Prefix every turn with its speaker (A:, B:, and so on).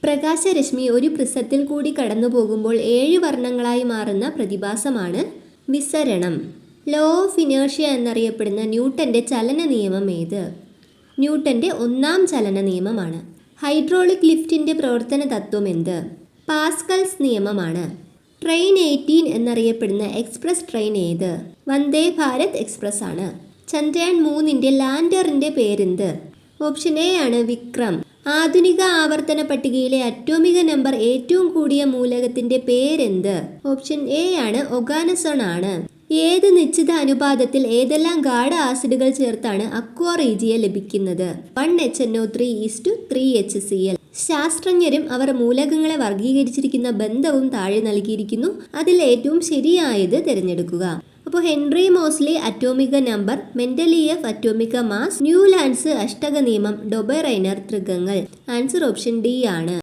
A: പ്രകാശരശ്മി ഒരു പ്രിസത്തിൽ കൂടി കടന്നു പോകുമ്പോൾ 7 വർണ്ണങ്ങളായി മാറുന്ന പ്രതിഭാസമാണ് വിസരണം. ലോ ഓഫ് ഇനേർഷ്യ എന്നറിയപ്പെടുന്ന ന്യൂട്ടൻ്റെ ചലന നിയമം ഏത്? ന്യൂട്ടൻ്റെ ഒന്നാം ചലന നിയമമാണ്. ഹൈഡ്രോളിക് ലിഫ്റ്റിൻ്റെ പ്രവർത്തന തത്വം എന്ത്? പാസ്കൽസ് നിയമമാണ്. ട്രെയിൻ 18 എന്നറിയപ്പെടുന്ന എക്സ്പ്രസ് ട്രെയിൻ ഏത്? വന്ദേ ഭാരത് എക്സ്പ്രസ് ആണ്. ചന്ദ്രയാൻ 3ൻ്റെ ലാൻഡറിൻ്റെ പേരെന്ത്? ഓപ്ഷൻ എ ആണ് വിക്രം. ആധുനിക ആവർത്തന പട്ടികയിലെ അറ്റോമിക നമ്പർ ഏറ്റവും കൂടിയ മൂലകത്തിൻ്റെ പേരെന്ത്? ഓപ്ഷൻ എ ആണ് ഒഗാനസോൺ ആണ്. ഏത് നിശ്ചിത അനുപാതത്തിൽ ഏതെല്ലാം ഗാഢ ആസിഡുകൾ ചേർത്താണ് അക്വാ റീജിയ ലഭിക്കുന്നത്? 1HNO3:3HCl. ശാസ്ത്രജ്ഞരും അവർ മൂലകങ്ങളെ വർഗീകരിച്ചിരിക്കുന്ന ബന്ധവും താഴെ നൽകിയിരിക്കുന്നു. അതിൽ ഏറ്റവും ശരിയായത് തിരഞ്ഞെടുക്കുക. അപ്പോൾ ഹെൻറി മോസ്ലി അറ്റോമിക നമ്പർ, മെൻഡലിയേഫ് അറ്റോമിക മാസ്, ന്യൂലാൻഡ്സ് അഷ്ടക നിയമം, ഡൊബെറൈനർ തൃകങ്ങൾ. ആൻസർ ഓപ്ഷൻ ഡി ആണ്.